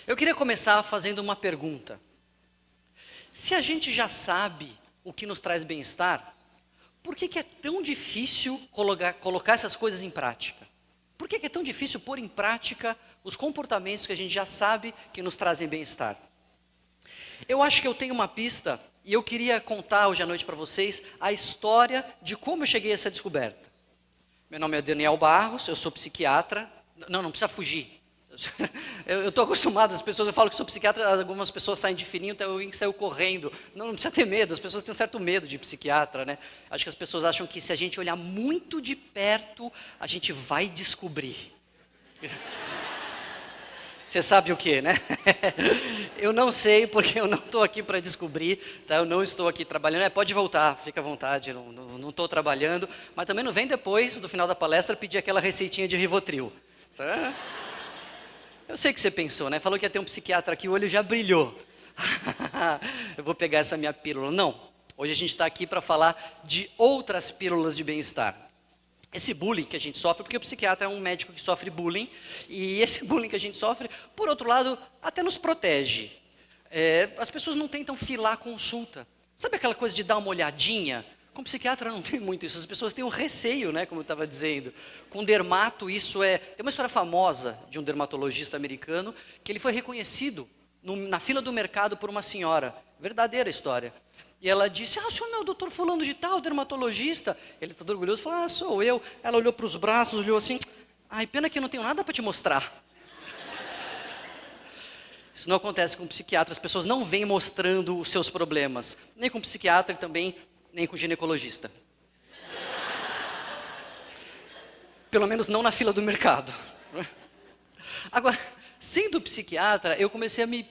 Eu queria começar fazendo uma pergunta. Se a gente já sabe o que nos traz bem-estar, por que é tão difícil colocar essas coisas em prática? Por que é tão difícil pôr em prática os comportamentos que a gente já sabe que nos trazem bem-estar? Eu acho que eu tenho uma pista e eu queria contar hoje à noite para vocês a história de como eu cheguei a essa descoberta. Meu nome é Daniel Barros, eu sou psiquiatra. Não precisa fugir. Eu estou acostumado, as pessoas, eu falo que sou psiquiatra, algumas pessoas saem de fininho, então alguém que saiu correndo. Não precisa ter medo, as pessoas têm um certo medo de psiquiatra, né? Acho que as pessoas acham que se a gente olhar muito de perto, a gente vai descobrir. Você sabe o que, né? Eu não sei, porque eu não estou aqui para descobrir, tá? Eu não estou aqui trabalhando. Pode voltar, fica à vontade, não estou trabalhando. Mas também não vem depois, do final da palestra, pedir aquela receitinha de Rivotril. Tá? Eu sei que você pensou, né? Falou que ia ter um psiquiatra aqui, o olho já brilhou. Eu vou pegar essa minha pílula. Não, hoje a gente está aqui para falar de outras pílulas de bem-estar. Esse bullying que a gente sofre, porque o psiquiatra é um médico que sofre bullying, e esse bullying que a gente sofre, por outro lado, até nos protege. As pessoas não tentam filar a consulta. Sabe aquela coisa de dar uma olhadinha? Com psiquiatra não tem muito isso, as pessoas têm um receio, né, como eu estava dizendo. Com dermato isso tem uma história famosa de um dermatologista americano, que ele foi reconhecido na fila do mercado por uma senhora, verdadeira história. E ela disse, o senhor não é o doutor fulano de tal, dermatologista? Ele todo orgulhoso, falou, sou eu. Ela olhou para os braços, olhou assim, pena que eu não tenho nada para te mostrar. Isso não acontece com psiquiatra, as pessoas não vêm mostrando os seus problemas, nem com psiquiatra e também nem com ginecologista. Pelo menos não na fila do mercado. Agora, sendo psiquiatra, eu comecei a me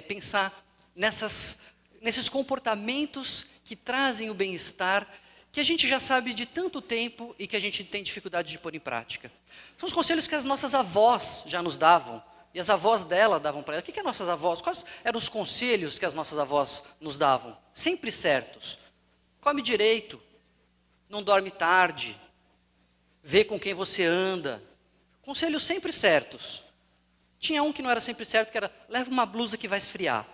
pensar nesses comportamentos que trazem o bem-estar, que a gente já sabe de tanto tempo e que a gente tem dificuldade de pôr em prática. São os conselhos que as nossas avós já nos davam, e as avós dela davam para ela. O que as nossas avós, quais eram os conselhos que as nossas avós nos davam? Sempre certos. Come direito, não dorme tarde, vê com quem você anda. Conselhos sempre certos. Tinha um que não era sempre certo, que era, leva uma blusa que vai esfriar.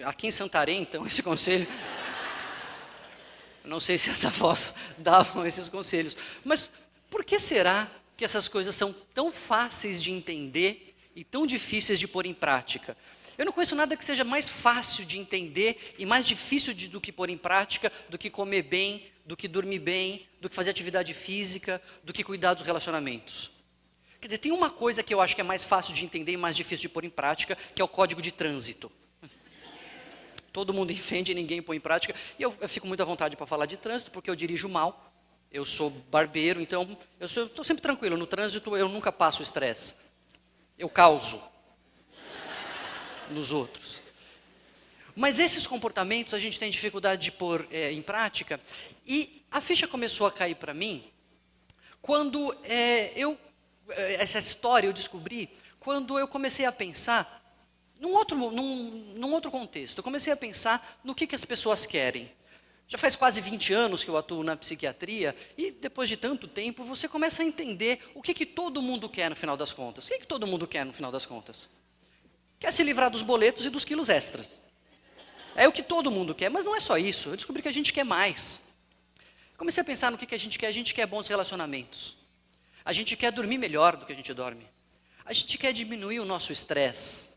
Aqui em Santarém, então, esse conselho... Não sei se as avós davam esses conselhos. Mas por que será que essas coisas são tão fáceis de entender e tão difíceis de pôr em prática? Eu não conheço nada que seja mais fácil de entender e mais difícil do que pôr em prática, do que comer bem, do que dormir bem, do que fazer atividade física, do que cuidar dos relacionamentos. Quer dizer, tem uma coisa que eu acho que é mais fácil de entender e mais difícil de pôr em prática, que é o código de trânsito. Todo mundo entende e ninguém põe em prática. E eu fico muito à vontade para falar de trânsito, porque eu dirijo mal. Eu sou barbeiro, então eu estou sempre tranquilo. No trânsito eu nunca passo estresse. Eu causo nos outros. Mas esses comportamentos a gente tem dificuldade de pôr em prática. E a ficha começou a cair para mim quando essa história eu descobri quando eu comecei a pensar num outro contexto. Eu comecei a pensar no que as pessoas querem. Já faz quase 20 anos que eu atuo na psiquiatria e depois de tanto tempo você começa a entender o que todo mundo quer no final das contas. O que todo mundo quer no final das contas? Quer se livrar dos boletos e dos quilos extras. É o que todo mundo quer, mas não é só isso. Eu descobri que a gente quer mais. Comecei a pensar no que a gente quer bons relacionamentos. A gente quer dormir melhor do que a gente dorme. A gente quer diminuir o nosso estresse.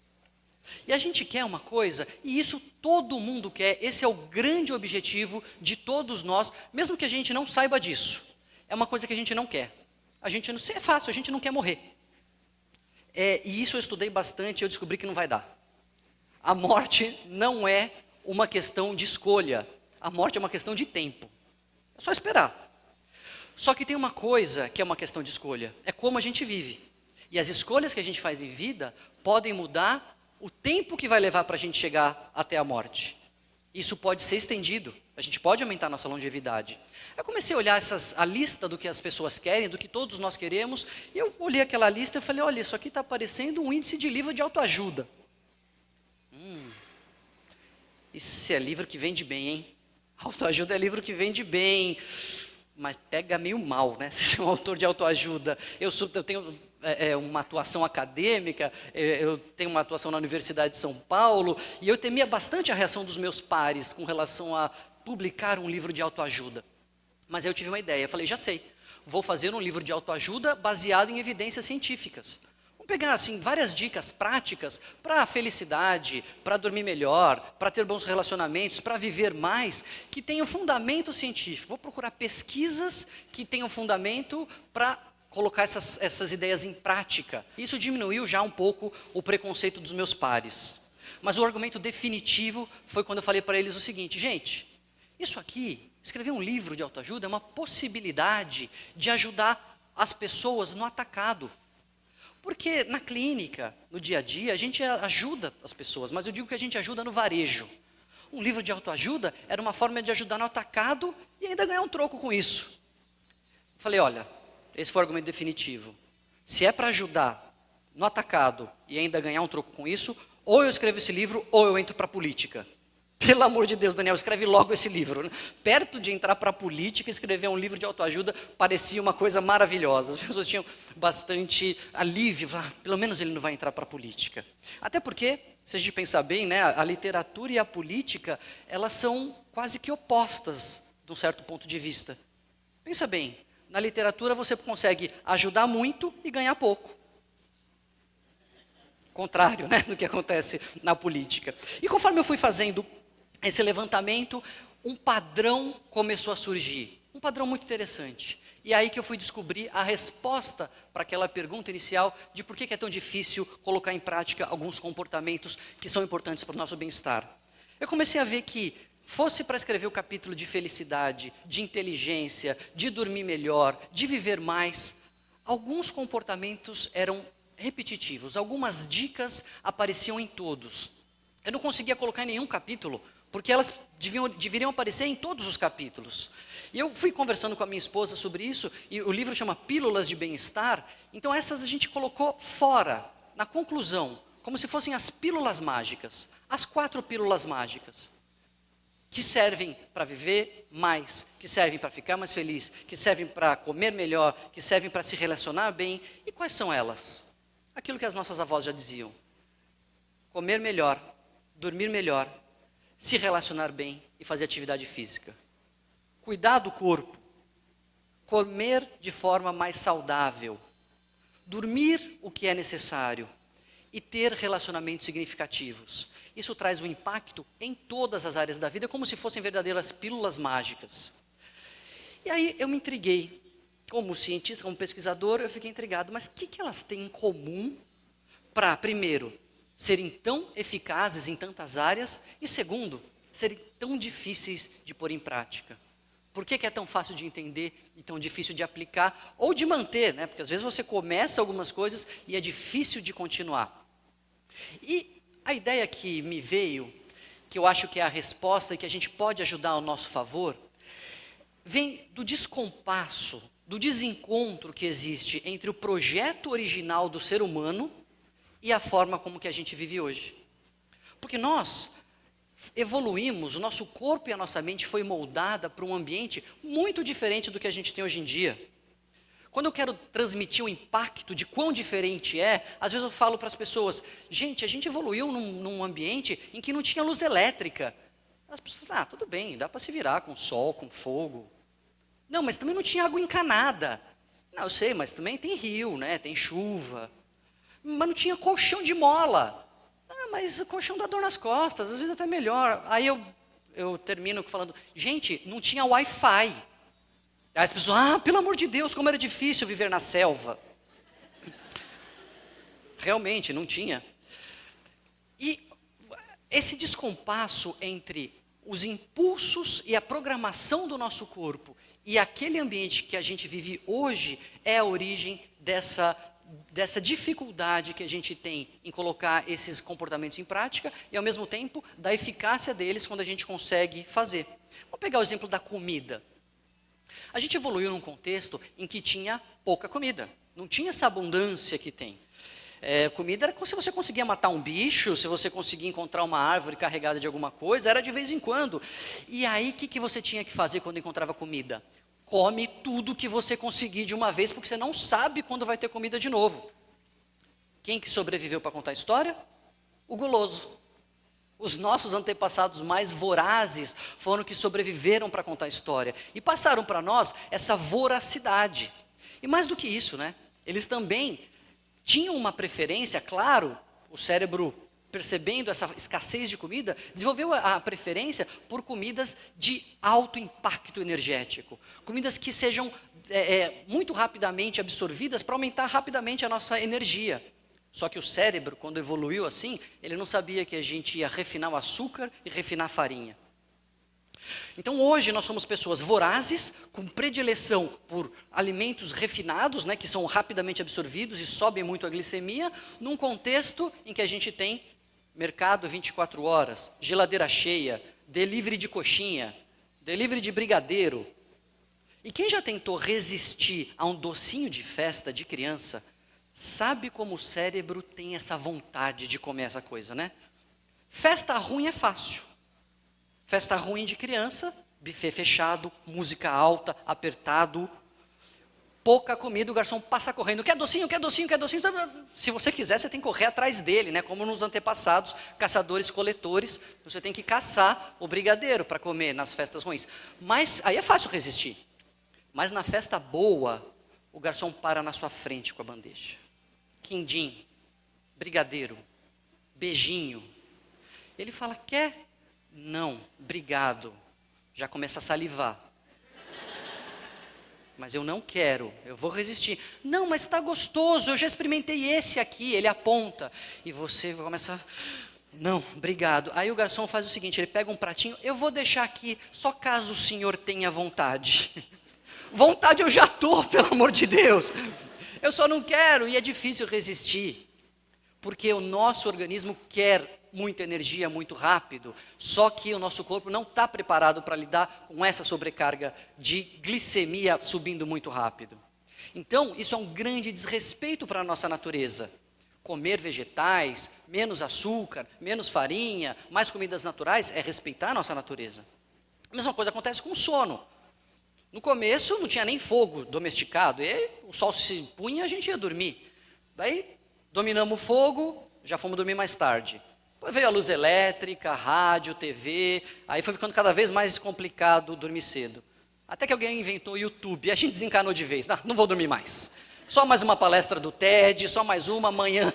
E a gente quer uma coisa, e isso todo mundo quer, esse é o grande objetivo de todos nós, mesmo que a gente não saiba disso. É uma coisa que a gente não quer. É fácil, a gente não quer morrer. E isso eu estudei bastante e eu descobri que não vai dar. A morte não é uma questão de escolha, a morte é uma questão de tempo. É só esperar. Só que tem uma coisa que é uma questão de escolha, é como a gente vive. E as escolhas que a gente faz em vida podem mudar o tempo que vai levar para a gente chegar até a morte. Isso pode ser estendido, a gente pode aumentar a nossa longevidade. Eu comecei a olhar a lista do que as pessoas querem, do que todos nós queremos, e eu olhei aquela lista e falei, olha, isso aqui está parecendo um índice de livro de autoajuda. Isso é livro que vende bem, hein? Autoajuda é livro que vende bem, mas pega meio mal, né? Se você é um autor de autoajuda. Eu tenho uma atuação acadêmica, eu tenho uma atuação na Universidade de São Paulo, e eu temia bastante a reação dos meus pares com relação a publicar um livro de autoajuda. Mas aí eu tive uma ideia, eu falei, já sei, vou fazer um livro de autoajuda baseado em evidências científicas. Vamos pegar, assim, várias dicas práticas para a felicidade, para dormir melhor, para ter bons relacionamentos, para viver mais, que tenham fundamento científico. Vou procurar pesquisas que tenham fundamento para colocar essas ideias em prática. Isso diminuiu já um pouco o preconceito dos meus pares. Mas o argumento definitivo foi quando eu falei para eles o seguinte, gente, isso aqui, escrever um livro de autoajuda é uma possibilidade de ajudar as pessoas no atacado. Porque na clínica, no dia a dia, a gente ajuda as pessoas, mas eu digo que a gente ajuda no varejo. Um livro de autoajuda era uma forma de ajudar no atacado e ainda ganhar um troco com isso. Falei, olha, esse foi o argumento definitivo. Se é para ajudar no atacado e ainda ganhar um troco com isso, ou eu escrevo esse livro ou eu entro para a política. Pelo amor de Deus, Daniel, escreve logo esse livro. Perto de entrar para a política, escrever um livro de autoajuda parecia uma coisa maravilhosa. As pessoas tinham bastante alívio. Pelo menos ele não vai entrar para a política. Até porque, se a gente pensar bem, né, a literatura e a política, elas são quase que opostas, de um certo ponto de vista. Pensa bem, na literatura você consegue ajudar muito e ganhar pouco. Contrário, né, do que acontece na política. E conforme eu fui fazendo esse levantamento, um padrão começou a surgir. Um padrão muito interessante. E aí que eu fui descobrir a resposta para aquela pergunta inicial de por que é tão difícil colocar em prática alguns comportamentos que são importantes para o nosso bem-estar. Eu comecei a ver que, fosse para escrever o capítulo de felicidade, de inteligência, de dormir melhor, de viver mais, alguns comportamentos eram repetitivos, algumas dicas apareciam em todos. Eu não conseguia colocar em nenhum capítulo, porque elas deveriam aparecer em todos os capítulos. E eu fui conversando com a minha esposa sobre isso, e o livro chama Pílulas de Bem-Estar, então essas a gente colocou fora, na conclusão, como se fossem as pílulas mágicas, as 4 pílulas mágicas, que servem para viver mais, que servem para ficar mais feliz, que servem para comer melhor, que servem para se relacionar bem. E quais são elas? Aquilo que as nossas avós já diziam: comer melhor, dormir melhor, se relacionar bem e fazer atividade física. Cuidar do corpo, comer de forma mais saudável, dormir o que é necessário e ter relacionamentos significativos. Isso traz um impacto em todas as áreas da vida, como se fossem verdadeiras pílulas mágicas. E aí eu me intriguei. Como cientista, como pesquisador, eu fiquei intrigado. Mas o que elas têm em comum para, primeiro, serem tão eficazes em tantas áreas e, segundo, serem tão difíceis de pôr em prática? Por que é tão fácil de entender e tão difícil de aplicar ou de manter, né? Porque às vezes você começa algumas coisas e é difícil de continuar. E a ideia que me veio, que eu acho que é a resposta e que a gente pode ajudar ao nosso favor, vem do descompasso, do desencontro que existe entre o projeto original do ser humano e a forma como que a gente vive hoje. Porque nós evoluímos, o nosso corpo e a nossa mente foi moldada para um ambiente muito diferente do que a gente tem hoje em dia. Quando eu quero transmitir o impacto de quão diferente é, às vezes eu falo para as pessoas, gente, a gente evoluiu num ambiente em que não tinha luz elétrica. As pessoas falam, tudo bem, dá para se virar com sol, com fogo. Não, mas também não tinha água encanada. Não, eu sei, mas também tem rio, né? Tem chuva. Mas não tinha colchão de mola. Ah, mas o colchão dá dor nas costas, às vezes até melhor. Aí eu termino falando, gente, não tinha Wi-Fi. Aí as pessoas, pelo amor de Deus, como era difícil viver na selva. Realmente, não tinha. E esse descompasso entre os impulsos e a programação do nosso corpo e aquele ambiente que a gente vive hoje é a origem dessa dificuldade que a gente tem em colocar esses comportamentos em prática e, ao mesmo tempo, da eficácia deles quando a gente consegue fazer. Vamos pegar o exemplo da comida. A gente evoluiu num contexto em que tinha pouca comida, não tinha essa abundância que tem. Comida era se você conseguia matar um bicho, se você conseguia encontrar uma árvore carregada de alguma coisa, era de vez em quando. E aí, o que você tinha que fazer quando encontrava comida? Come tudo que você conseguir de uma vez, porque você não sabe quando vai ter comida de novo. Quem que sobreviveu para contar a história? O guloso. Os nossos antepassados mais vorazes foram que sobreviveram para contar a história. E passaram para nós essa voracidade. E mais do que isso, né? Eles também tinham uma preferência, claro, o cérebro, percebendo essa escassez de comida, desenvolveu a preferência por comidas de alto impacto energético. Comidas que sejam muito rapidamente absorvidas para aumentar rapidamente a nossa energia. Só que o cérebro, quando evoluiu assim, ele não sabia que a gente ia refinar o açúcar e refinar a farinha. Então hoje nós somos pessoas vorazes, com predileção por alimentos refinados, né, que são rapidamente absorvidos e sobem muito a glicemia, num contexto em que a gente tem mercado 24 horas, geladeira cheia, delivery de coxinha, delivery de brigadeiro. E quem já tentou resistir a um docinho de festa de criança, sabe como o cérebro tem essa vontade de comer essa coisa, né? Festa ruim é fácil. Festa ruim de criança, buffet fechado, música alta, apertado, pouca comida, o garçom passa correndo, quer docinho, quer docinho, quer docinho. Se você quiser, você tem que correr atrás dele, né? Como nos antepassados, caçadores-coletores, você tem que caçar o brigadeiro para comer nas festas ruins. Mas aí é fácil resistir. Mas na festa boa, o garçom para na sua frente com a bandeja. Quindim, brigadeiro, beijinho. Ele fala, quer? Não, obrigado. Já começa a salivar. Mas eu não quero, eu vou resistir. Não, mas está gostoso, eu já experimentei esse aqui. Ele aponta. E você começa, não, obrigado. Aí o garçom faz o seguinte, ele pega um pratinho, eu vou deixar aqui, só caso o senhor tenha vontade. Vontade eu já estou, pelo amor de Deus. Eu só não quero, e é difícil resistir. Porque o nosso organismo quer muita energia muito rápido, só que o nosso corpo não está preparado para lidar com essa sobrecarga de glicemia subindo muito rápido. Então, isso é um grande desrespeito para a nossa natureza. Comer vegetais, menos açúcar, menos farinha, mais comidas naturais, é respeitar a nossa natureza. A mesma coisa acontece com o sono. No começo não tinha nem fogo domesticado, e o sol se punha e a gente ia dormir. Daí, dominamos o fogo, já fomos dormir mais tarde. Depois veio a luz elétrica, rádio, TV, aí foi ficando cada vez mais complicado dormir cedo. Até que alguém inventou o YouTube, e a gente desencanou de vez. Não vou dormir mais. Só mais uma palestra do TED, só mais uma, amanhã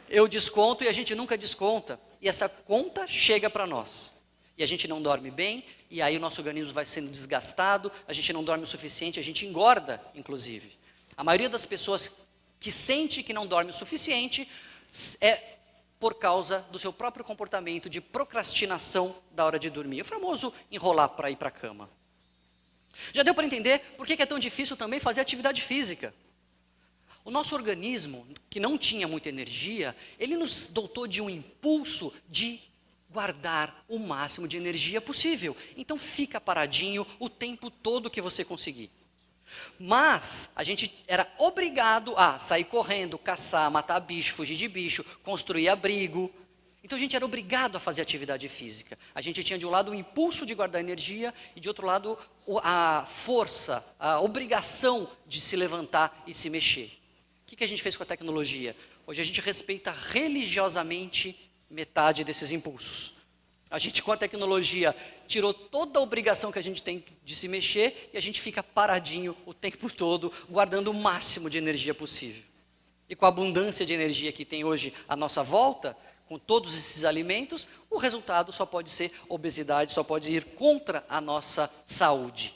eu desconto, e a gente nunca desconta. E essa conta chega para nós. E a gente não dorme bem, e aí o nosso organismo vai sendo desgastado, a gente não dorme o suficiente, a gente engorda, inclusive. A maioria das pessoas que sente que não dorme o suficiente é por causa do seu próprio comportamento de procrastinação da hora de dormir. O famoso enrolar para ir para a cama. Já deu para entender por que é tão difícil também fazer atividade física? O nosso organismo, que não tinha muita energia, ele nos dotou de um impulso de guardar o máximo de energia possível. Então fica paradinho o tempo todo que você conseguir. Mas a gente era obrigado a sair correndo, caçar, matar bicho, fugir de bicho, construir abrigo. Então a gente era obrigado a fazer atividade física. A gente tinha de um lado o impulso de guardar energia e de outro lado a força, a obrigação de se levantar e se mexer. O que a gente fez com a tecnologia? Hoje a gente respeita religiosamente metade desses impulsos. A gente, com a tecnologia, tirou toda a obrigação que a gente tem de se mexer e a gente fica paradinho o tempo todo, guardando o máximo de energia possível. E com a abundância de energia que tem hoje à nossa volta, com todos esses alimentos, o resultado só pode ser obesidade, só pode ir contra a nossa saúde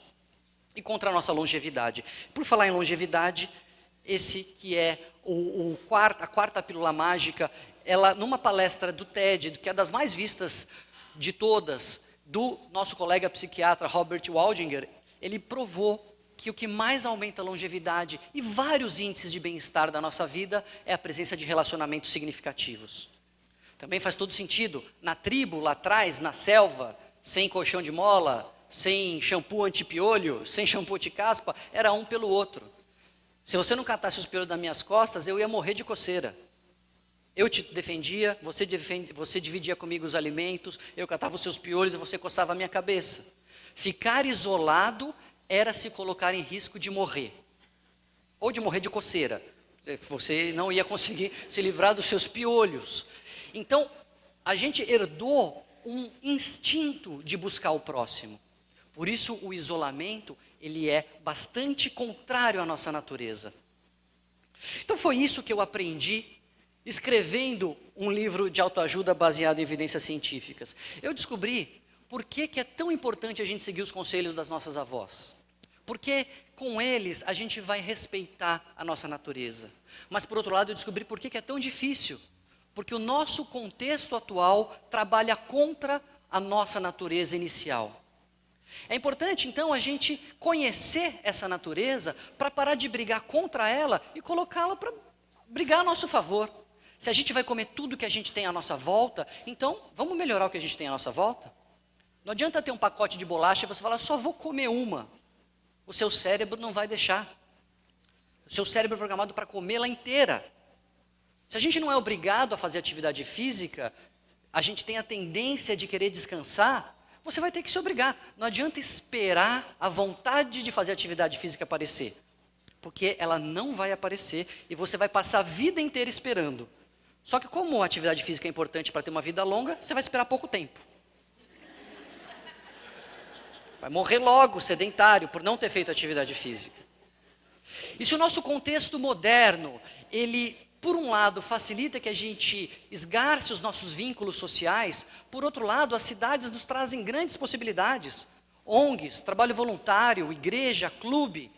e contra a nossa longevidade. Por falar em longevidade, esse que é a quarta pílula mágica, ela, numa palestra do TED, que é das mais vistas de todas, do nosso colega psiquiatra Robert Waldinger, ele provou que o que mais aumenta a longevidade e vários índices de bem-estar da nossa vida é a presença de relacionamentos significativos. Também faz todo sentido, na tribo, lá atrás, na selva, sem colchão de mola, sem shampoo anti-piolho, sem shampoo anti-caspa, era um pelo outro. Se você não catasse os piolhos das minhas costas, eu ia morrer de coceira. Eu te defendia, você dividia comigo os alimentos, eu catava os seus piolhos e você coçava a minha cabeça. Ficar isolado era se colocar em risco de morrer, ou de morrer de coceira. Você não ia conseguir se livrar dos seus piolhos. Então, a gente herdou um instinto de buscar o próximo. Por isso, o isolamento, ele é bastante contrário à nossa natureza. Então, foi isso que eu aprendi escrevendo um livro de autoajuda baseado em evidências científicas. Eu descobri por que é tão importante a gente seguir os conselhos das nossas avós. Porque com eles a gente vai respeitar a nossa natureza. Mas por outro lado eu descobri por que é tão difícil. Porque o nosso contexto atual trabalha contra a nossa natureza inicial. É importante então a gente conhecer essa natureza para parar de brigar contra ela e colocá-la para brigar a nosso favor. Se a gente vai comer tudo que a gente tem à nossa volta, então vamos melhorar o que a gente tem à nossa volta? Não adianta ter um pacote de bolacha e você falar, só vou comer uma. O seu cérebro não vai deixar. O seu cérebro é programado para comê-la inteira. Se a gente não é obrigado a fazer atividade física, a gente tem a tendência de querer descansar, você vai ter que se obrigar. Não adianta esperar a vontade de fazer atividade física aparecer. Porque ela não vai aparecer e você vai passar a vida inteira esperando. Só que como a atividade física é importante para ter uma vida longa, você vai esperar pouco tempo. Vai morrer logo, sedentário, por não ter feito atividade física. E se o nosso contexto moderno, ele, por um lado, facilita que a gente esgarce os nossos vínculos sociais, por outro lado, as cidades nos trazem grandes possibilidades. ONGs, trabalho voluntário, igreja, clube.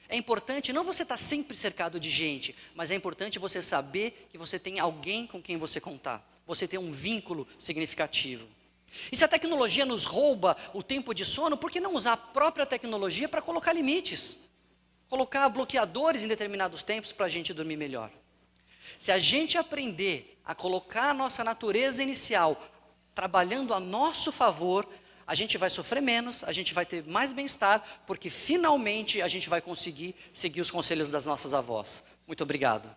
É importante não você estar sempre cercado de gente, mas é importante você saber que você tem alguém com quem você contar. Você tem um vínculo significativo. E se a tecnologia nos rouba o tempo de sono, por que não usar a própria tecnologia para colocar limites? Colocar bloqueadores em determinados tempos para a gente dormir melhor. Se a gente aprender a colocar a nossa natureza inicial trabalhando a nosso favor, a gente vai sofrer menos, a gente vai ter mais bem-estar, porque finalmente a gente vai conseguir seguir os conselhos das nossas avós. Muito obrigado.